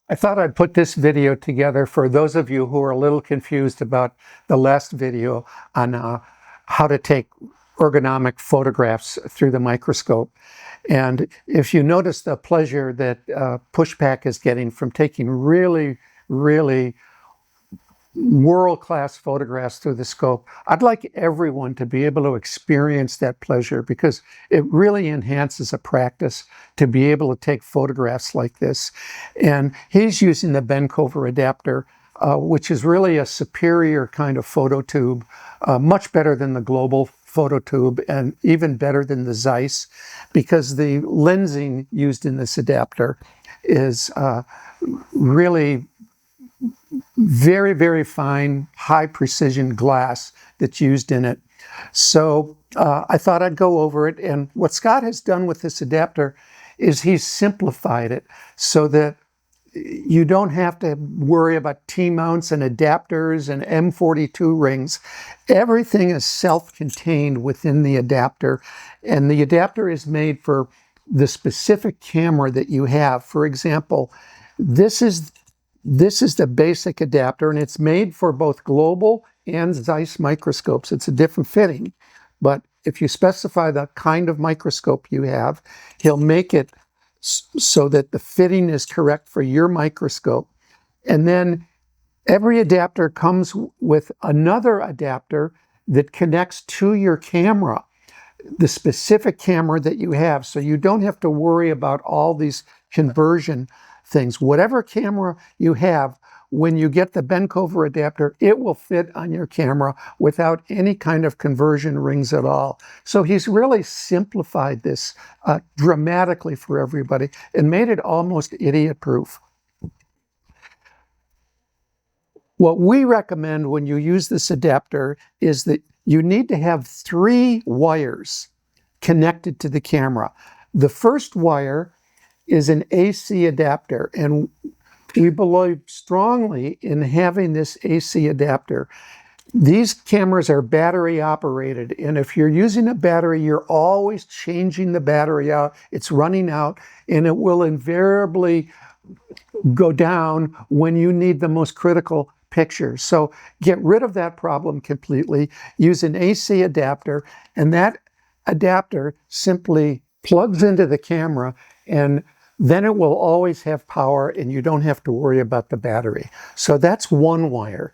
I thought I'd put this video together for those of you who are a little confused about the last video on how to take ergonomic photographs through the microscope. And if you notice the pleasure that Pushpak is getting from taking really, really world-class photographs through the scope, I'd like everyone to be able to experience that pleasure, because it really enhances a practice to be able to take photographs like this. And he's using the Bentkover adapter, which is really a superior kind of photo tube, much better than the global photo tube and even better than the Zeiss, because the lensing used in this adapter is really very, very fine, high precision glass that's used in it. So I thought I'd go over it. And what Scott has done with this adapter is he's simplified it so that you don't have to worry about T-mounts and adapters and M42 rings. Everything is self-contained within the adapter, and the adapter is made for the specific camera that you have. For example, this is the basic adapter, and it's made for both global and Zeiss microscopes. It's a different fitting, but if you specify the kind of microscope you have, he'll make it so that the fitting is correct for your microscope. And then every adapter comes with another adapter that connects to your camera, the specific camera that you have, so you don't have to worry about all these conversion things. Whatever camera you have, when you get the Bentkover adapter, it will fit on your camera without any kind of conversion rings at all. So he's really simplified this dramatically for everybody and made it almost idiot-proof. What we recommend when you use this adapter is that you need to have 3 wires connected to the camera. The first wire is an AC adapter, and we believe strongly in having this AC adapter. These cameras are battery operated, and if you're using a battery, you're always changing the battery out. It's running out, and it will invariably go down when you need the most critical pictures. So get rid of that problem completely. Use an AC adapter, and that adapter simply plugs into the camera, and then it will always have power and you don't have to worry about the battery. So that's one wire.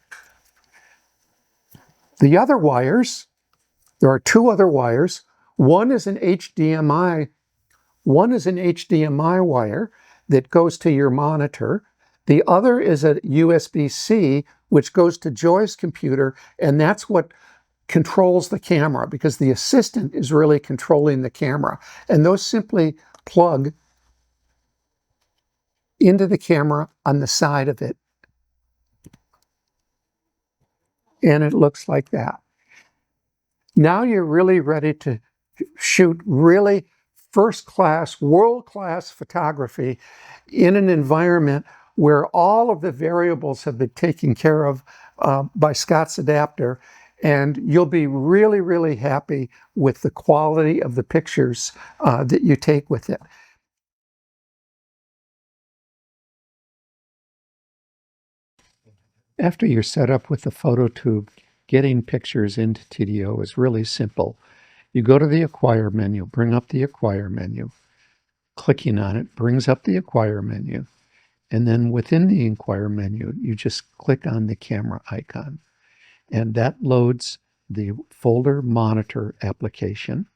The other wires, there are 2 other wires. One is an HDMI wire that goes to your monitor. The other is a USB-C, which goes to Joy's computer, and that's what controls the camera, because the assistant is really controlling the camera. And those simply plug into the camera on the side of it. And it looks like that. Now you're really ready to shoot really first-class, world-class photography in an environment where all of the variables have been taken care of by Scott's adapter, and you'll be really, really happy with the quality of the pictures that you take with it. After you're set up with the photo tube, getting pictures into TDO is really simple. You go to the Acquire menu, bring up the Acquire menu. Clicking on it brings up the Acquire menu. And then within the Acquire menu, you just click on the camera icon. And that loads the folder monitor application.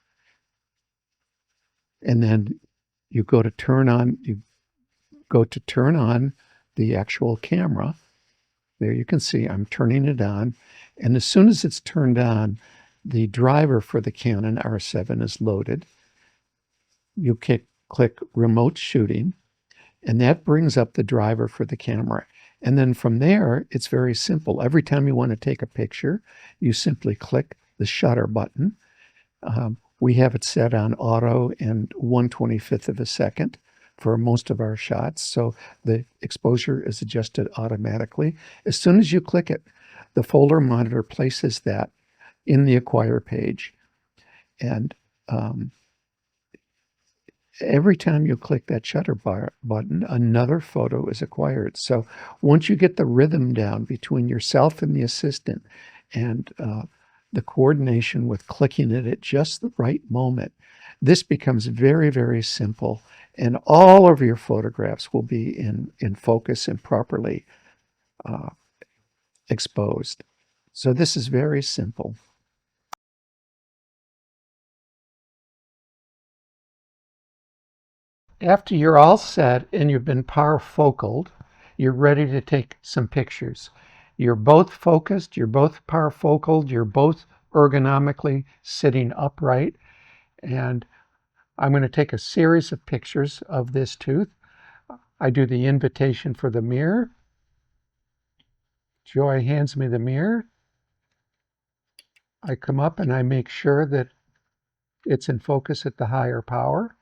And then you go to turn on the actual camera. There you can see I'm turning it on, and as soon as it's turned on, the driver for the Canon R7 is loaded. You click Remote Shooting, and that brings up the driver for the camera. And then from there, it's very simple. Every time you want to take a picture, you simply click the shutter button. We have it set on auto and 1/25th of a second for most of our shots, so the exposure is adjusted automatically. As soon as you click it, the folder monitor places that in the Acquire page, and every time you click that shutter bar button, another photo is acquired. So once you get the rhythm down between yourself and the assistant, and the coordination with clicking it at just the right moment, this becomes very, very simple, and all of your photographs will be in focus and properly uh, exposed. So this is very simple. After you're all set and you've been parafocaled, you're ready to take some pictures. You're both focused, you're both parafocaled, you're both ergonomically sitting upright, and I'm going to take a series of pictures of this tooth. I do the invitation for the mirror. Joy hands me the mirror. I come up and I make sure that it's in focus at the higher power.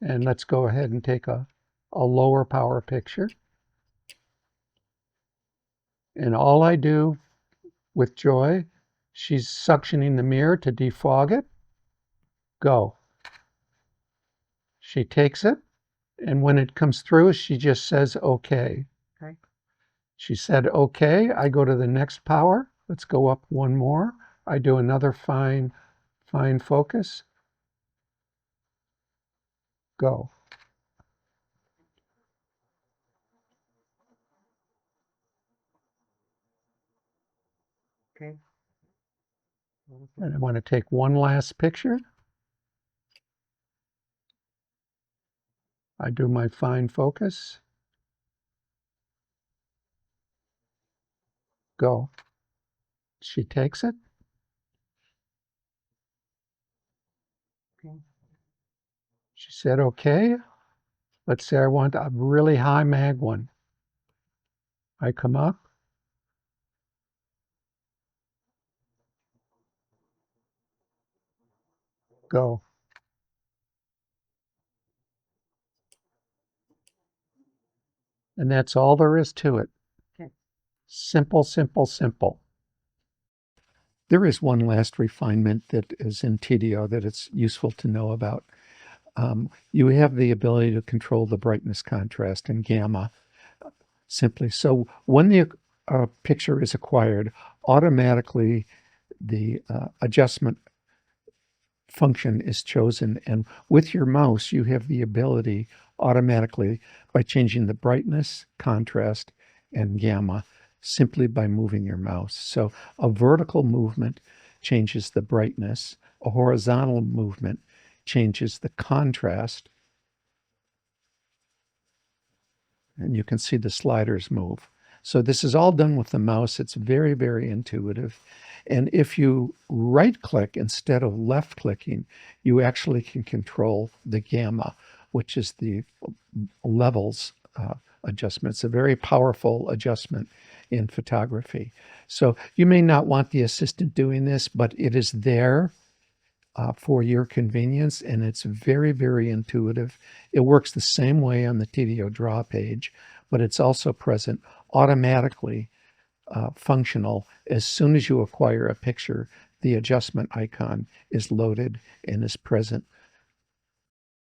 And let's go ahead and take a lower power picture. And all I do with Joy, she's suctioning the mirror to defog it. Go. She takes it, and when it comes through, she just says, okay. Okay. She said, okay. I go to the next power. Let's go up one more. I do another fine focus. Go. Okay. And I want to take one last picture. I do my fine focus. Go. She takes it. Okay. She said, okay. Let's say I want a really high mag one. I come up. Go. And that's all there is to it. Okay. Simple, simple, simple. There is one last refinement that is in TDO that it's useful to know about. You have the ability to control the brightness, contrast, and gamma simply. So when the picture is acquired, automatically the adjustment function is chosen, and with your mouse you have the ability automatically, by changing the brightness, contrast, and gamma, simply by moving your mouse. So a vertical movement changes the brightness, a horizontal movement changes the contrast, and you can see the sliders move. So this is all done with the mouse. It's very, very intuitive. And if you right click instead of left clicking, you actually can control the gamma, which is the levels adjustment. It's a very powerful adjustment in photography. So you may not want the assistant doing this, but it is there for your convenience, and it's very, very intuitive. It works the same way on the TDO draw page, but it's also present automatically, functional. As soon as you acquire a picture, the adjustment icon is loaded and is present